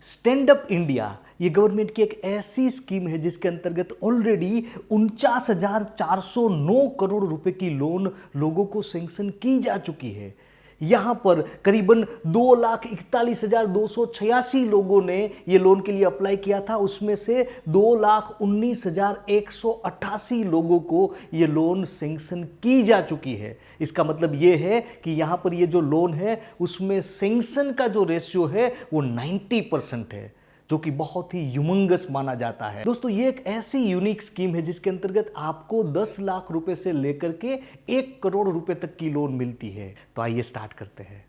Stand up India ये government की एक ऐसी स्कीम है जिसके अंतर्गत ऑलरेडी 49,409 करोड़ रुपए की लोन लोगों को सैंक्शन की जा चुकी है। यहां पर करीबन 2,41,286 लोगों ने ये लोन के लिए अप्लाई किया था। उसमें से 2,19,188 लोगों को ये लोन सैंक्शन की जा चुकी है। इसका मतलब ये है कि यहां पर ये जो लोन है उसमें सैंक्शन का जो रेशियो है वो 90% है, जो कि बहुत ही ह्यूमंगस माना जाता है। दोस्तों, ये एक ऐसी यूनिक स्कीम है जिसके अंतर्गत आपको 10 लाख रुपए से लेकर के 1 करोड़ रुपए तक की लोन मिलती है। तो आइए स्टार्ट करते हैं।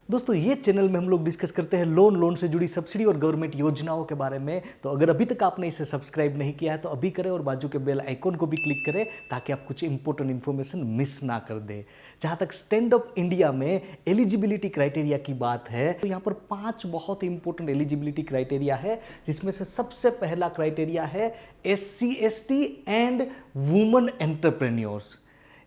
दोस्तों, ये चैनल में हम लोग डिस्कस करते हैं लोन से जुड़ी सब्सिडी और गवर्नमेंट योजनाओं के बारे में। तो अगर अभी तक आपने इसे सब्सक्राइब नहीं किया है तो अभी करें और बाजू के बेल आइकॉन को भी क्लिक करें ताकि आप कुछ इंपॉर्टेंट इंफॉर्मेशन मिस ना कर दें। जहां तक स्टैंड अप इंडिया में एलिजिबिलिटी क्राइटेरिया की बात है तो यहाँ पर 5 बहुत इंपॉर्टेंट एलिजिबिलिटी क्राइटेरिया है, जिसमें से सबसे पहला क्राइटेरिया है SC ST and women entrepreneurs.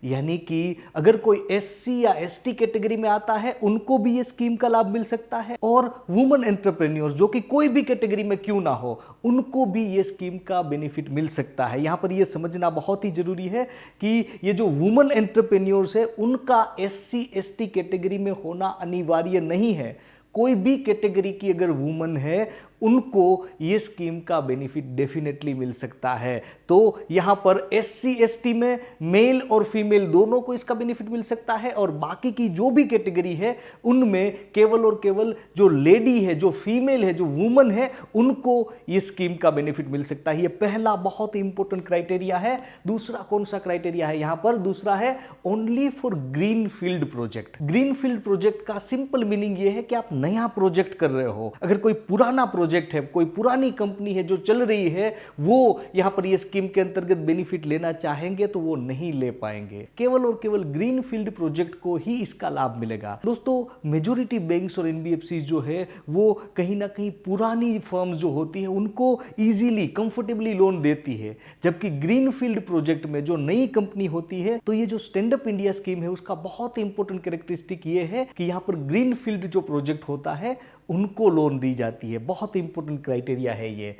यानी कि अगर कोई SC या ST कैटेगरी में आता है उनको भी ये स्कीम का लाभ मिल सकता है, और वुमेन एंटरप्रेन्योर्स जो कि कोई भी कैटेगरी में क्यों ना हो उनको भी ये स्कीम का बेनिफिट मिल सकता है। यहां पर ये समझना बहुत ही जरूरी है कि ये जो वुमेन एंटरप्रेन्योर्स है उनका SC ST कैटेगरी में होना अनिवार्य नहीं है। कोई भी कैटेगरी की अगर वुमन है उनको ये स्कीम का बेनिफिट डेफिनेटली मिल सकता है। तो यहां पर SC ST में मेल और फीमेल दोनों को इसका बेनिफिट मिल सकता है, और बाकी की जो भी कैटेगरी है उनमें केवल और केवल जो लेडी है, जो फीमेल है, जो वुमन है, उनको ये स्कीम का बेनिफिट मिल सकता है। ये पहला बहुत इंपॉर्टेंट क्राइटेरिया है। दूसरा कौन सा क्राइटेरिया है यहां पर? दूसरा है only for green field project. Green field project का सिंपल मीनिंग ये है कि आप नया प्रोजेक्ट कर रहे हो। अगर कोई पुराना प्रोजेक्ट है, कोई पुरानी कंपनी है जो चल रही है, वो यहां पर ये स्कीम के अंतर्गत बेनिफिट लेना चाहेंगे तो वो नहीं ले पाएंगे। केवल और केवल ग्रीन फील्ड प्रोजेक्ट को ही इसका लाभ मिलेगा। दोस्तों, मेजॉरिटी बैंक्स और NBFC जो है वो कहीं ना कहीं पुरानी फर्म्स जो होती है उनको इजीली कंफर्टेबली लोन देती है, जबकि ग्रीन फील्ड प्रोजेक्ट में जो नई कंपनी होती है, तो ये जो स्टैंड अप इंडिया स्कीम है उसका बहुत इंपॉर्टेंट कैरेक्टरिस्टिक ये है कि यहां पर ग्रीन फील्ड जो प्रोजेक्ट होता है उनको लोन दी जाती है। बहुत इंपॉर्टेंट क्राइटेरिया है ये।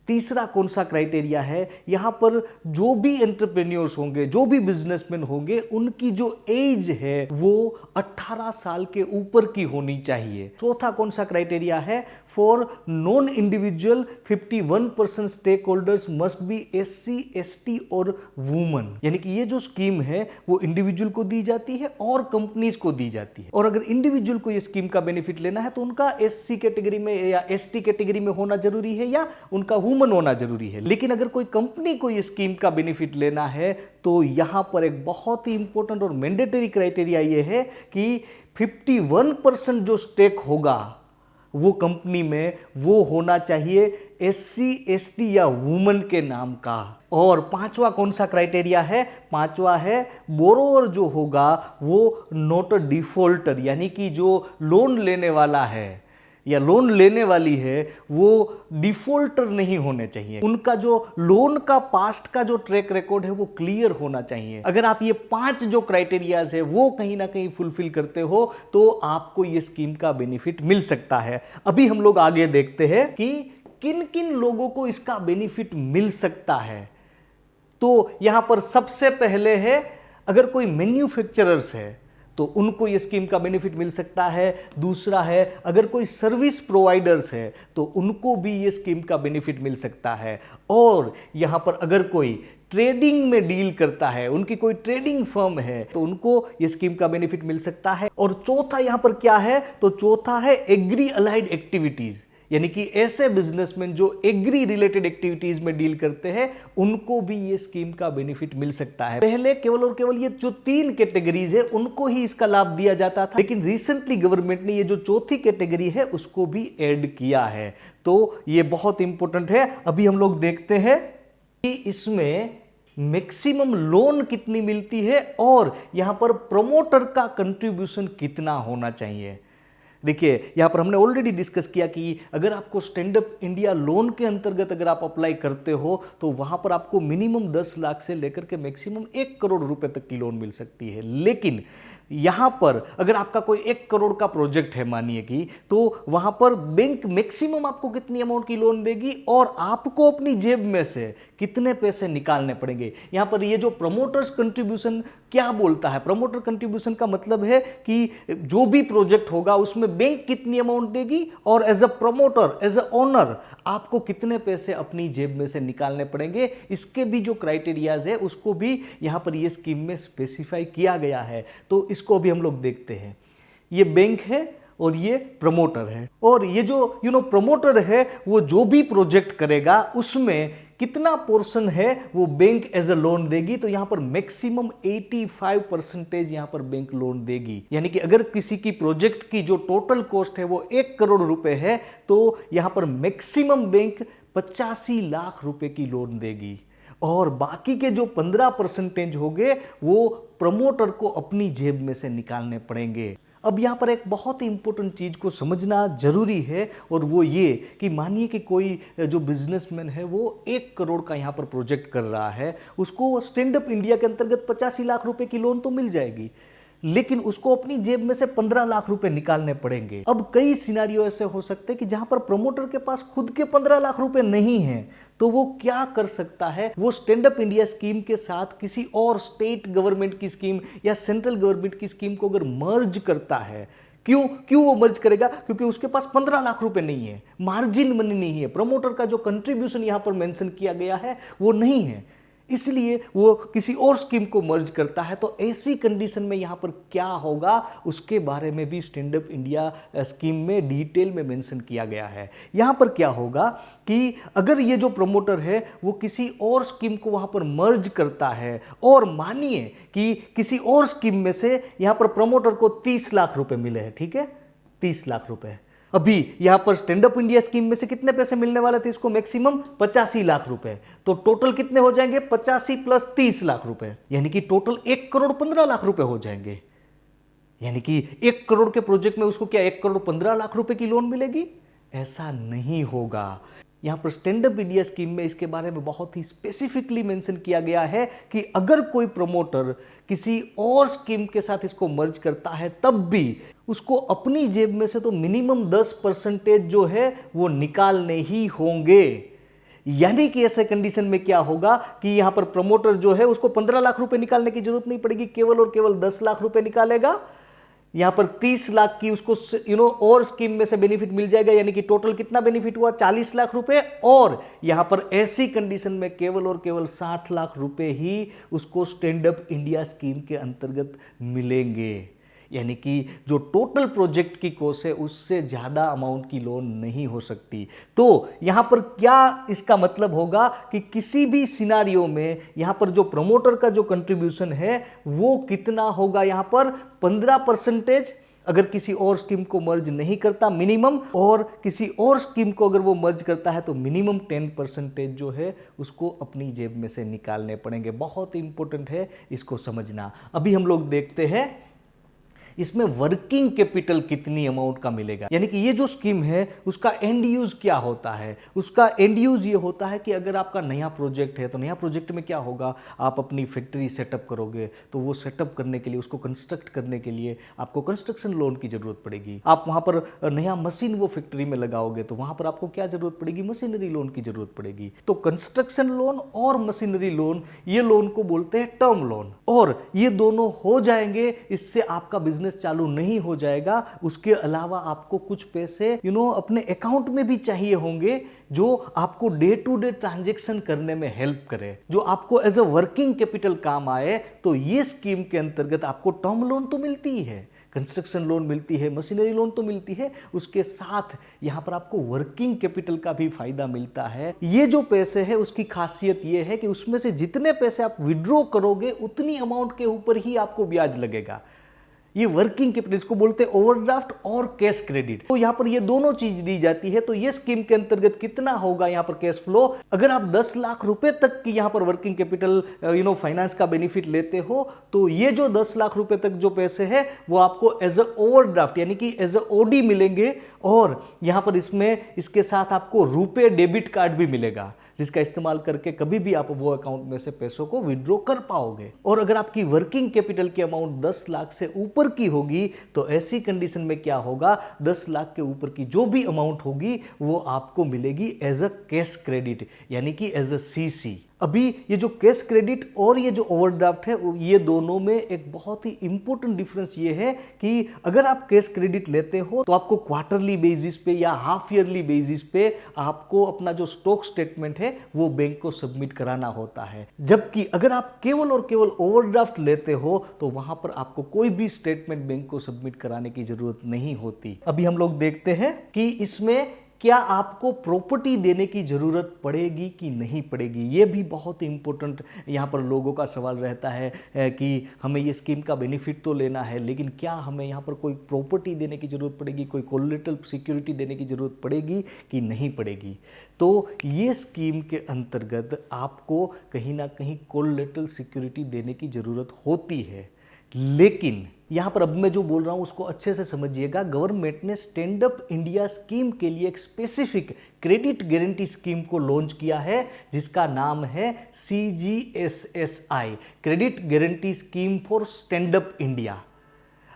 तीसरा कौन सा क्राइटेरिया है? यहां पर जो भी एंटरप्रेन्योर्स होंगे, जो भी बिजनेसमैन होंगे, उनकी जो एज है वो 18 साल के ऊपर की होनी चाहिए। चौथा कौन सा क्राइटेरिया है? For non individual 51% stakeholders must be SC ST और वुमन। यानी कि ये जो स्कीम है वो इंडिविजुअल को दी जाती है और कंपनीज को दी जाती है। और अगर इंडिविजुअल को ये स्कीम का बेनिफिट लेना है तो उनका SC कैटेगरी में या ST कैटेगरी में होना जरूरी है, या उनका वुमन होना जरूरी है। लेकिन अगर कोई कंपनी को ये स्कीम का बेनिफिट लेना है तो यहां पर एक बहुत ही इंपॉर्टेंट और मैंडेटरी क्राइटेरिया ये है कि 51% जो स्टेक होगा वो कंपनी में वो होना चाहिए SC ST या वुमन के नाम का। और पांचवा कौन सा क्राइटेरिया है? पांचवा है बोरोवर जो होगा वो नॉट अ डिफॉल्टर, यानी कि जो लोन लेने वाला है या लोन लेने वाली है वो डिफॉल्टर नहीं होने चाहिए। उनका जो लोन का पास्ट का जो ट्रैक रिकॉर्ड है वो क्लियर होना चाहिए। अगर आप ये 5 जो क्राइटेरियाज है वो कहीं ना कहीं फुलफिल करते हो तो आपको ये स्कीम का बेनिफिट मिल सकता है। अभी हम लोग आगे देखते हैं कि किन किन लोगों को इसका बेनिफिट मिल सकता है। तो यहां पर सबसे पहले है, अगर कोई मैन्युफैक्चरर्स है तो उनको ये स्कीम का बेनिफिट मिल सकता है। दूसरा है, अगर कोई सर्विस प्रोवाइडर्स है तो उनको भी ये स्कीम का बेनिफिट मिल सकता है। और यहां पर अगर कोई ट्रेडिंग में डील करता है, उनकी कोई ट्रेडिंग फर्म है, तो उनको ये स्कीम का बेनिफिट मिल सकता है। और चौथा यहां पर क्या है? तो चौथा है एग्री अलाइड एक्टिविटीज, यानी कि ऐसे बिजनेसमैन जो एग्री रिलेटेड एक्टिविटीज में डील करते हैं उनको भी ये स्कीम का बेनिफिट मिल सकता है। पहले केवल और केवल ये जो 3 कैटेगरीज है उनको ही इसका लाभ दिया जाता था, लेकिन रिसेंटली गवर्नमेंट ने ये जो चौथी कैटेगरी है उसको भी ऐड किया है। तो ये बहुत इंपॉर्टेंट है। अभी हम लोग देखते हैं कि इसमें मैक्सिमम लोन कितनी मिलती है और यहां पर प्रमोटर का कंट्रीब्यूशन कितना होना चाहिए। देखिए यहाँ पर हमने ऑलरेडी डिस्कस किया कि अगर आपको स्टैंड अप इंडिया लोन के अंतर्गत अगर आप अप्लाई करते हो तो वहां पर आपको मिनिमम 10 लाख से लेकर के मैक्सिमम 1 करोड़ रुपए तक की लोन मिल सकती है। लेकिन यहां पर अगर आपका कोई 1 करोड़ का प्रोजेक्ट है मानिए कि, तो वहां पर बैंक मैक्सिमम आपको कितनी अमाउंट की लोन देगी और आपको अपनी जेब में से कितने पैसे निकालने पड़ेंगे। यहां पर ये जो प्रमोटर्स कंट्रीब्यूशन क्या बोलता है, प्रमोटर कंट्रीब्यूशन का मतलब है कि जो भी प्रोजेक्ट होगा उसमें बैंक कितनी अमाउंट देगी और as a promoter, as a owner आपको कितने पैसे अपनी जेब में से निकालने पड़ेंगे। इसके भी जो क्राइटेरियाज है उसको भी यहां पर ये स्कीम में स्पेसिफाई किया गया है। तो इसको भी हम लोग देखते हैं। ये बैंक है और ये प्रमोटर है, और ये जो प्रमोटर है वो जो भी प्रोजेक्ट करेगा उसमें कितना पोर्शन है वो बैंक एज अ लोन देगी। तो यहां पर मैक्सिमम 85% यहां पर बैंक लोन देगी। यानी कि अगर किसी की प्रोजेक्ट की जो टोटल कॉस्ट है वो 1 करोड़ रुपए है तो यहां पर मैक्सिमम बैंक 85 लाख रुपए की लोन देगी, और बाकी के जो 15% होंगे वो प्रमोटर को अपनी जेब में से निकालने पड़ेंगे। अब यहाँ पर एक बहुत ही इंपॉर्टेंट चीज को समझना जरूरी है, और वो ये कि मानिए कि कोई जो बिजनेसमैन है वो 1 करोड़ का यहाँ पर प्रोजेक्ट कर रहा है, उसको स्टैंड अप इंडिया के अंतर्गत 85 लाख रुपए की लोन तो मिल जाएगी, लेकिन उसको अपनी जेब में से 15 लाख रुपए निकालने पड़ेंगे। अब कई सिनारियो ऐसे हो सकते हैं कि जहां पर प्रमोटर के पास खुद के 15 लाख रुपए नहीं है, तो वो क्या कर सकता है, वो स्टैंड अप इंडिया स्कीम के साथ किसी और स्टेट गवर्नमेंट की स्कीम या सेंट्रल गवर्नमेंट की स्कीम को अगर मर्ज करता है। क्यों वो मर्ज करेगा? क्योंकि उसके पास 15 लाख रुपए नहीं है, मार्जिन मनी नहीं है, प्रमोटर का जो कंट्रीब्यूशन यहां पर मेंशन किया गया है वो नहीं है, इसलिए वो किसी और स्कीम को मर्ज करता है। तो ऐसी कंडीशन में यहां पर क्या होगा उसके बारे में भी स्टैंड अप इंडिया स्कीम में डिटेल में मेंशन किया गया है। यहां पर क्या होगा कि अगर ये जो प्रमोटर है वो किसी और स्कीम को वहां पर मर्ज करता है, और मानिए कि किसी और स्कीम में से यहां पर प्रमोटर को 30 लाख रुपए मिले हैं, ठीक है, 30 लाख रुपए। अभी यहां पर स्टैंड अप इंडिया स्कीम में से कितने पैसे मिलने वाले थे इसको? मैक्सिमम 85 लाख रुपए। तो टोटल कितने हो जाएंगे? 85 प्लस 30 लाख रुपए, यानी कि टोटल 1 करोड़ 15 लाख रुपए हो जाएंगे। यानी कि 1 करोड़ के प्रोजेक्ट में उसको क्या 1 करोड़ 15 लाख रुपए की लोन मिलेगी? ऐसा नहीं होगा। यहां पर स्टैंड अप इंडिया स्कीम में इसके बारे में बहुत ही स्पेसिफिकली मेंशन किया गया है कि अगर कोई प्रमोटर किसी और स्कीम के साथ इसको मर्ज करता है तब भी उसको अपनी जेब में से तो मिनिमम 10% जो है वो निकालने ही होंगे। यानी कि ऐसे कंडीशन में क्या होगा कि यहां पर प्रमोटर जो है उसको 15 लाख रुपए निकालने की जरूरत नहीं पड़ेगी, केवल और केवल 10 लाख रुपए निकालेगा। यहां पर 30 लाख की उसको और स्कीम में से बेनिफिट मिल जाएगा, यानी कि टोटल कितना बेनिफिट हुआ? 40 लाख रुपए। और यहां पर ऐसी कंडीशन में केवल और केवल 60 लाख रुपए ही उसको स्टैंड अप इंडिया स्कीम के अंतर्गत मिलेंगे। यानी कि जो टोटल प्रोजेक्ट की कॉस्ट है उससे ज्यादा अमाउंट की लोन नहीं हो सकती। तो यहां पर क्या इसका मतलब होगा कि किसी भी सिनारियो में यहां पर जो प्रमोटर का जो कंट्रीब्यूशन है वो कितना होगा? यहां पर 15% अगर किसी और स्कीम को मर्ज नहीं करता मिनिमम, और किसी और स्कीम को अगर वो मर्ज करता है तो मिनिमम 10% जो है उसको अपनी जेब में से निकालने पड़ेंगे। बहुत इंपॉर्टेंट है इसको समझना। अभी हम लोग देखते हैं इसमें वर्किंग कैपिटल कितनी अमाउंट का मिलेगा। यानी कि ये जो स्कीम है उसका एंड यूज क्या होता है? उसका एंड यूज ये होता है कि अगर आपका नया प्रोजेक्ट है तो नया प्रोजेक्ट में क्या होगा, आप अपनी फैक्ट्री सेटअप करोगे तो वो सेटअप करने के लिए, उसको कंस्ट्रक्ट करने के लिए आपको कंस्ट्रक्शन लोन की जरूरत पड़ेगी। आप वहां पर नया मशीन वो फैक्ट्री में लगाओगे तो वहां पर आपको क्या जरूरत पड़ेगी? मशीनरी लोन की जरूरत पड़ेगी। तो कंस्ट्रक्शन लोन और मशीनरी लोन, ये लोन को बोलते हैं टर्म लोन, और ये दोनों हो जाएंगे, इससे आपका बिजनेस चालू नहीं हो जाएगा। उसके अलावा आपको कुछ पैसे अपने अकाउंट में भी चाहिए होंगे जो आपको डे टू डे ट्रांजैक्शन करने में हेल्प करे, जो आपको एज अ वर्किंग कैपिटल काम आए। तो ये स्कीम के अंतर्गत आपको टर्म लोन तो मिलती ही है, कंस्ट्रक्शन लोन मिलती है, मशीनरी लोन तो मिलती है, उसके साथ यहां पर आपको वर्किंग कैपिटल का भी फायदा मिलता है। ये जो पैसे है उसकी खासियत ये है कि उसमें से जितने पैसे आप विड्रॉ करोगे उतनी अमाउंट के ऊपर ही आपको ब्याज लगेगा। ये वर्किंग कैपिटल, इसको बोलते हैं ओवरड्राफ्ट और कैश क्रेडिट। तो यहाँ पर ये दोनों चीज दी जाती है। तो ये स्कीम के अंतर्गत कितना होगा यहाँ पर कैश फ्लो, अगर आप 10 लाख रुपए तक की यहाँ पर वर्किंग कैपिटल फाइनेंस का बेनिफिट लेते हो, तो ये जो 10 लाख रुपए तक जो पैसे हैं वो आपको एज अ ओवरड्राफ्ट यानी कि एज अ ओडी मिलेंगे। और यहाँ पर इसके साथ आपको रुपे डेबिट कार्ड भी मिलेगा, जिसका इस्तेमाल करके कभी भी आप वो अकाउंट में से पैसों को विड्रॉ कर पाओगे। और अगर आपकी वर्किंग कैपिटल की अमाउंट 10 लाख से ऊपर की होगी, तो ऐसी कंडीशन में क्या होगा, 10 लाख के ऊपर की जो भी अमाउंट होगी वो आपको मिलेगी एज अ कैश क्रेडिट यानी कि एज अ सीसी। अभी ये जो कैश क्रेडिट और ये जो ओवरड्राफ्ट है, ये दोनों में एक बहुत ही इंपॉर्टेंट डिफरेंस ये है कि अगर आप कैश क्रेडिट लेते हो तो आपको क्वार्टरली बेसिस पे या हाफ ईयरली बेसिस पे आपको अपना जो स्टॉक स्टेटमेंट है वो बैंक को सबमिट कराना होता है। जबकि अगर आप केवल और केवल ओवरड्राफ्ट लेते हो तो वहां पर आपको कोई भी स्टेटमेंट बैंक को सबमिट कराने की जरूरत नहीं होती। अभी हम लोग देखते हैं कि इसमें क्या आपको प्रॉपर्टी देने की जरूरत पड़ेगी कि नहीं पड़ेगी। ये भी बहुत इंपॉर्टेंट यहाँ पर लोगों का सवाल रहता है कि हमें ये स्कीम का बेनिफिट तो लेना है, लेकिन क्या हमें यहाँ पर कोई प्रॉपर्टी देने की जरूरत पड़ेगी, कोई कोलेटरल सिक्योरिटी देने की जरूरत पड़ेगी कि नहीं पड़ेगी। तो ये स्कीम के अंतर्गत आपको कहीं ना कहीं कोलेटरल सिक्योरिटी देने की जरूरत होती है। लेकिन यहां पर अब मैं जो बोल रहा हूं उसको अच्छे से समझिएगा। गवर्नमेंट ने स्टैंड अप इंडिया स्कीम के लिए एक स्पेसिफिक क्रेडिट गारंटी स्कीम को लॉन्च किया है, जिसका नाम है CGSSI, credit guarantee scheme for stand up India.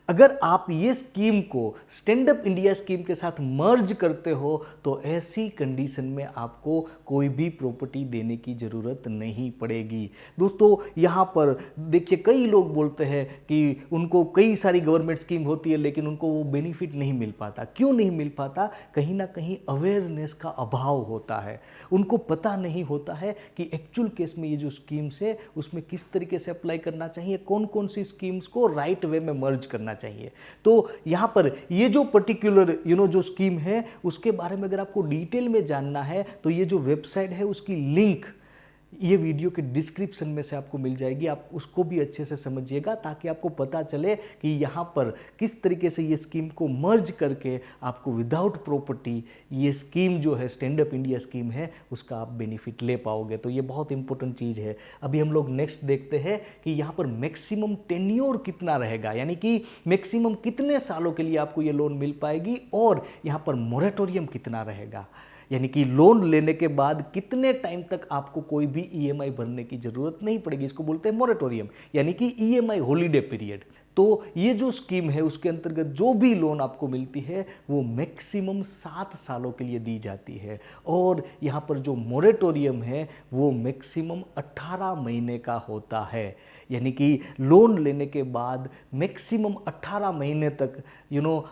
अगर आप ये स्कीम को स्टैंड अप इंडिया स्कीम के साथ मर्ज करते हो तो ऐसी कंडीशन में आपको कोई भी प्रॉपर्टी देने की जरूरत नहीं पड़ेगी। दोस्तों यहाँ पर देखिए, कई लोग बोलते हैं कि उनको कई सारी गवर्नमेंट स्कीम होती है लेकिन उनको वो बेनिफिट नहीं मिल पाता। क्यों नहीं मिल पाता? कहीं ना कहीं अवेयरनेस का अभाव होता है। उनको पता नहीं होता है कि एक्चुअल केस में ये जो स्कीम्स है उसमें किस तरीके से अप्लाई करना चाहिए, कौन कौन सी स्कीम्स को राइट वे में मर्ज करना चाहिए। तो यहां पर ये जो पर्टिकुलर जो स्कीम है उसके बारे में अगर आपको डिटेल में जानना है तो ये जो वेबसाइट है उसकी लिंक ये वीडियो के डिस्क्रिप्शन में से आपको मिल जाएगी। आप उसको भी अच्छे से समझिएगा ताकि आपको पता चले कि यहाँ पर किस तरीके से ये स्कीम को मर्ज करके आपको विदाउट प्रॉपर्टी ये स्कीम जो है स्टैंड अप इंडिया स्कीम है उसका आप बेनिफिट ले पाओगे। तो ये बहुत इंपॉर्टेंट चीज़ है। अभी हम लोग नेक्स्ट देखते हैं कि यहाँ पर मैक्सिमम टेन्योर कितना रहेगा, यानी कि मैक्सिमम कितने सालों के लिए आपको ये लोन मिल पाएगी, और यहाँ पर मोरेटोरियम कितना रहेगा, यानी कि लोन लेने के बाद कितने टाइम तक आपको कोई भी EMI भरने की जरूरत नहीं पड़ेगी। इसको बोलते हैं मोरेटोरियम, यानी कि EMI हॉलीडे पीरियड। तो ये जो स्कीम है उसके अंतर्गत जो भी लोन आपको मिलती है वो मैक्सिमम 7 सालों के लिए दी जाती है, और यहाँ पर जो मोरेटोरियम है वो मैक्सिमम 18 महीने का होता है। यानी कि लोन लेने के बाद मैक्सिमम 18 महीने तक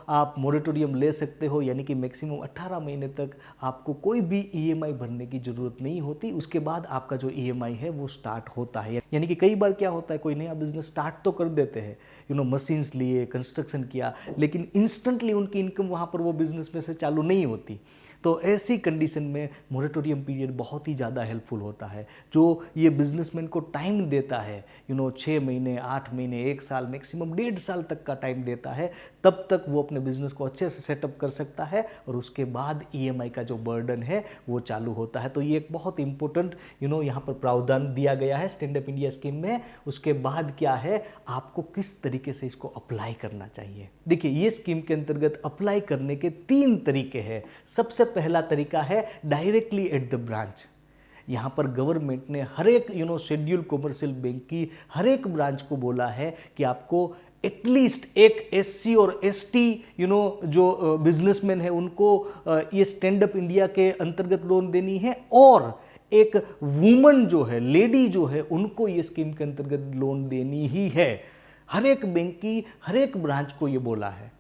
आप मोरेटोरियम ले सकते हो, यानी कि मैक्सिमम 18 महीने तक आपको कोई भी EMI भरने की ज़रूरत नहीं होती। उसके बाद आपका जो EMI है वो स्टार्ट होता है। यानी कि कई बार क्या होता है, कोई नया बिजनेस स्टार्ट तो कर देते हैं, मशीन्स लिए, कंस्ट्रक्शन किया, लेकिन इंस्टेंटली उनकी इनकम वहाँ पर वो बिजनेस में से चालू नहीं होती। तो ऐसी कंडीशन में मोरेटोरियम पीरियड बहुत ही ज़्यादा हेल्पफुल होता है, जो ये बिजनेसमैन को टाइम देता है 6 महीने, 8 महीने, 1 साल, मैक्सिमम 1.5 साल तक का टाइम देता है। तब तक वो अपने बिजनेस को अच्छे से सेटअप कर सकता है, और उसके बाद EMI का जो बर्डन है वो चालू होता है। तो ये एक बहुत इंपॉर्टेंट यहाँ पर प्रावधान दिया गया है स्टैंड अप इंडिया स्कीम में। उसके बाद क्या है, आपको किस तरीके से इसको अप्लाई करना चाहिए। देखिए, ये स्कीम के अंतर्गत अप्लाई करने के 3 तरीके हैं। सबसे पहला तरीका है डायरेक्टली एट द ब्रांच। यहाँ पर गवर्नमेंट ने हर एक शेड्यूल कॉमर्शियल बैंक की हर एक ब्रांच को बोला है कि आपको एटलीस्ट एक SC और ST जो बिजनेसमैन है उनको ये स्टैंड अप इंडिया के अंतर्गत लोन देनी है, और एक वुमन जो है, लेडी जो है, उनको ये स्कीम के अंतर्गत लोन देनी ही है। हर एक बैंक की हर एक ब्रांच को ये बोला है।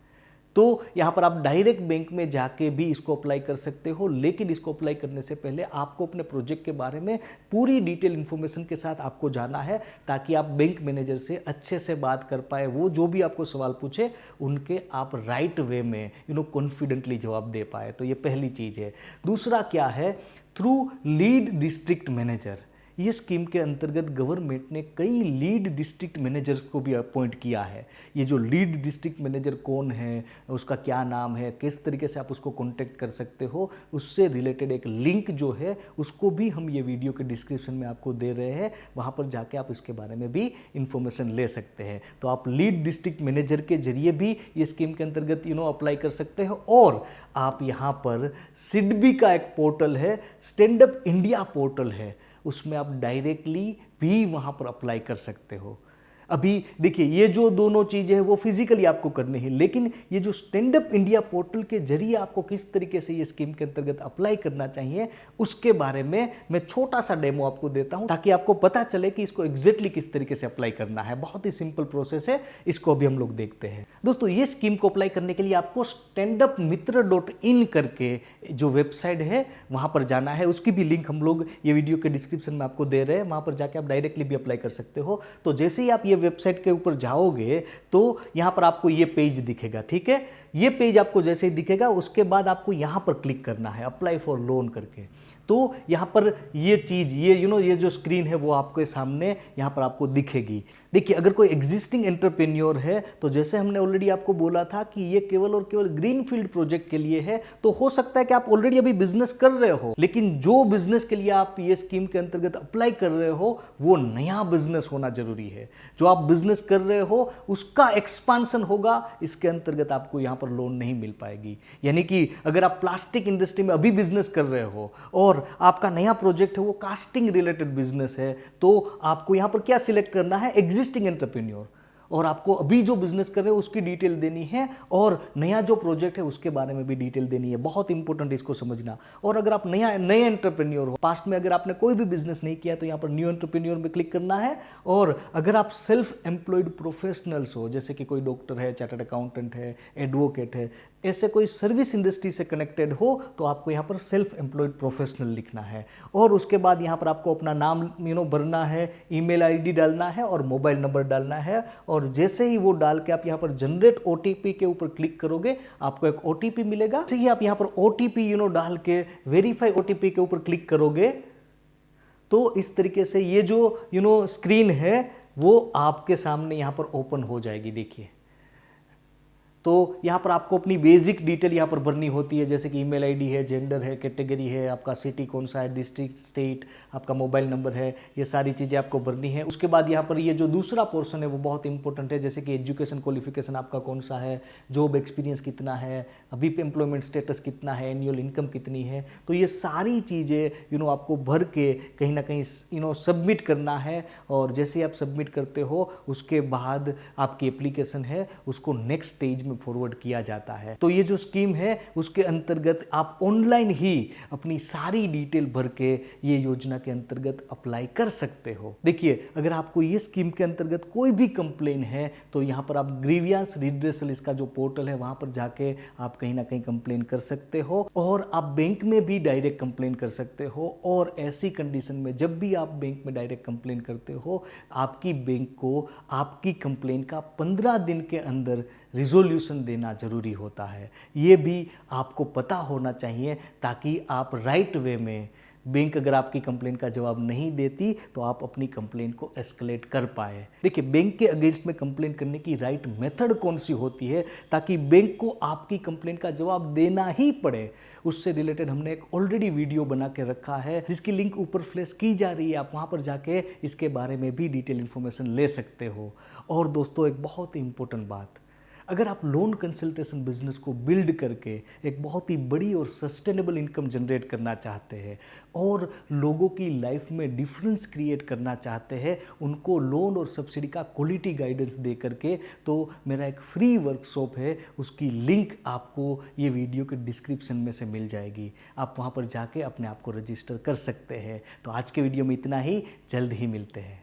तो यहाँ पर आप डायरेक्ट बैंक में जाके भी इसको अप्लाई कर सकते हो, लेकिन इसको अप्लाई करने से पहले आपको अपने प्रोजेक्ट के बारे में पूरी डिटेल इन्फॉर्मेशन के साथ आपको जाना है, ताकि आप बैंक मैनेजर से अच्छे से बात कर पाए। वो जो भी आपको सवाल पूछे उनके आप राइट वे में कॉन्फिडेंटली जवाब दे पाए। तो ये पहली चीज़ है। दूसरा क्या है, थ्रू लीड डिस्ट्रिक्ट मैनेजर, ये स्कीम के अंतर्गत गवर्नमेंट ने कई लीड डिस्ट्रिक्ट मैनेजर्स को भी अपॉइंट किया है। ये जो लीड डिस्ट्रिक्ट मैनेजर कौन है, उसका क्या नाम है, किस तरीके से आप उसको कॉन्टेक्ट कर सकते हो, उससे रिलेटेड एक लिंक जो है उसको भी हम ये वीडियो के डिस्क्रिप्शन में आपको दे रहे हैं। वहाँ पर जाके आप इसके बारे में भी इंफॉर्मेशन ले सकते हैं। तो आप लीड डिस्ट्रिक्ट मैनेजर के जरिए भी ये स्कीम के अंतर्गत अप्लाई कर सकते हैं। और आप यहाँ पर सिडबी का एक पोर्टल है, स्टैंड अप इंडिया पोर्टल है, उसमें आप डायरेक्टली भी वहाँ पर अप्लाई कर सकते हो। अभी देखिए, ये जो दोनों चीज़ें हैं वो फिजिकली आपको करनी है, लेकिन ये जो स्टैंड अप इंडिया पोर्टल के जरिए आपको किस तरीके से ये स्कीम के अंतर्गत अप्लाई करना चाहिए उसके बारे में मैं छोटा सा डेमो आपको देता हूं, ताकि आपको पता चले कि इसको एग्जैक्टली किस तरीके से अप्लाई करना है। बहुत ही सिंपल प्रोसेस है, इसको भी हम लोग देखते हैं। दोस्तों, ये स्कीम को अप्लाई करने के लिए आपको standupmitra.in करके जो वेबसाइट है वहां पर जाना है। उसकी भी लिंक हम लोग ये वीडियो के डिस्क्रिप्शन में आपको दे रहे हैं, वहां पर जाके आप डायरेक्टली भी अप्लाई कर सकते हो। तो जैसे ही आप ये वेबसाइट के ऊपर जाओगे तो यहां पर आपको ये पेज दिखेगा, ठीक है। ये पेज आपको जैसे ही दिखेगा उसके बाद आपको यहां पर क्लिक करना है अप्लाई फॉर लोन करके। तो यहां पर ये चीज ये जो स्क्रीन है वो आपके सामने यहां पर आपको दिखेगी। देखिए, अगर कोई एग्जिस्टिंग एंटरप्रेन्योर है तो जैसे हमने ऑलरेडी आपको बोला था कि ये केवल और केवल ग्रीनफील्ड प्रोजेक्ट के लिए है, तो हो सकता है कि आप ऑलरेडी अभी बिजनेस कर रहे हो, लेकिन जो बिजनेस के लिए आप ये स्कीम के अंतर्गत अप्लाई कर रहे हो वो नया बिजनेस होना जरूरी है। जो आप बिजनेस कर रहे हो उसका एक्सपांशन होगा, इसके अंतर्गत आपको यहां पर लोन नहीं मिल पाएगी। यानी कि अगर आप प्लास्टिक इंडस्ट्री में अभी बिजनेस कर रहे हो और आपका नया प्रोजेक्ट है वो कास्टिंग रिलेटेड बिजनेस है, तो आपको यहां पर क्या सिलेक्ट करना है, एग्जिस्टिंग एंटरप्रेन्योर, और आपको अभी जो बिजनेस कर रहे हो उसकी डिटेल देनी है और नया जो प्रोजेक्ट है उसके बारे में भी डिटेल देनी है। बहुत इंपॉर्टेंट इसको समझना। और अगर आप नए एंटरप्रेन्योर हो, पास्ट में अगर आपने कोई भी बिजनेस नहीं किया तो यहाँ पर न्यू एंटरप्रेन्योर में क्लिक करना है। और अगर आप सेल्फ एम्प्लॉयड प्रोफेशनल्स हो, जैसे कि कोई डॉक्टर है, चार्टर्ड अकाउंटेंट है, एडवोकेट है, ऐसे कोई सर्विस इंडस्ट्री से कनेक्टेड हो, तो आपको यहाँ पर सेल्फ एम्प्लॉयड प्रोफेशनल लिखना है। और उसके बाद यहाँ पर आपको अपना नाम भरना है, ईमेल आईडी डालना है और मोबाइल नंबर डालना है। और जैसे ही वो डाल के आप यहाँ पर जनरेट ओटीपी के ऊपर क्लिक करोगे, आपको एक ओटीपी मिलेगा। जैसे ही आप यहाँ पर ओटीपी डाल के वेरीफाई ओटीपी के ऊपर क्लिक करोगे तो इस तरीके से ये जो स्क्रीन है वो आपके सामने यहाँ पर ओपन हो जाएगी। देखिए, तो यहाँ पर आपको अपनी बेसिक डिटेल यहाँ पर भरनी होती है, जैसे कि ईमेल आईडी है, जेंडर है, कैटेगरी है, आपका सिटी कौन सा है, डिस्ट्रिक्ट, स्टेट, आपका मोबाइल नंबर है, ये सारी चीज़ें आपको भरनी है। उसके बाद यहाँ पर ये जो दूसरा पोर्शन है वो बहुत इंपॉर्टेंट है, जैसे कि एजुकेशन क्वालिफिकेशन आपका कौन सा है, जॉब एक्सपीरियंस कितना है, अभी पे एम्प्लॉयमेंट स्टेटस कितना है, एनुअल इनकम कितनी है। तो ये सारी चीज़ें आपको भर के कहीं ना कहीं सबमिट करना है। और जैसे ही आप सबमिट करते हो उसके बाद आपकी एप्लीकेशन है उसको नेक्स्ट स्टेज में फॉरवर्ड किया जाता है। तो ये जो स्कीम है उसके अंतर्गत आप ऑनलाइन ही अपनी सारी डिटेल भर के ये योजना के अंतर्गत अप्लाई कर सकते हो। देखिए, अगर आपको ये स्कीम के अंतर्गत कोई भी कंप्लेन है तो यहाँ पर आप ग्रीवियंस रिड्रेसल, इसका जो पोर्टल है वहां पर जाके आप कहीं ना कहीं कंप्लेन कर सकते हो। और आप बैंक में भी डायरेक्ट कंप्लेन कर सकते हो। और ऐसी कंडीशन में जब भी आप बैंक में डायरेक्ट कंप्लेन करते हो, आपकी बैंक को आपकी कंप्लेन का 15 दिन के अंदर रिजोल्यूशन देना जरूरी होता है। ये भी आपको पता होना चाहिए, ताकि आप राइट वे में, बैंक अगर आपकी कंप्लेन का जवाब नहीं देती तो आप अपनी कंप्लेन को एस्केलेट कर पाए। देखिए, बैंक के अगेंस्ट में कंप्लेन करने की राइट मेथड कौन सी होती है, ताकि बैंक को आपकी कंप्लेन का जवाब देना ही पड़े, उससे रिलेटेड हमने एक ऑलरेडी वीडियो बना के रखा है, जिसकी लिंक ऊपर फ्लैश की जा रही है। आप वहां पर जाके इसके बारे में भी डिटेल इंफॉर्मेशन ले सकते हो। और दोस्तों, एक बहुत ही इंपॉर्टेंट बात, अगर आप लोन कंसल्टेशन बिजनेस को बिल्ड करके एक बहुत ही बड़ी और सस्टेनेबल इनकम जनरेट करना चाहते हैं और लोगों की लाइफ में डिफरेंस क्रिएट करना चाहते हैं, उनको लोन और सब्सिडी का क्वालिटी गाइडेंस दे करके, तो मेरा एक फ्री वर्कशॉप है, उसकी लिंक आपको ये वीडियो के डिस्क्रिप्शन में से मिल जाएगी। आप वहाँ पर जाके अपने आप को रजिस्टर कर सकते हैं। तो आज के वीडियो में इतना ही, जल्द ही मिलते हैं।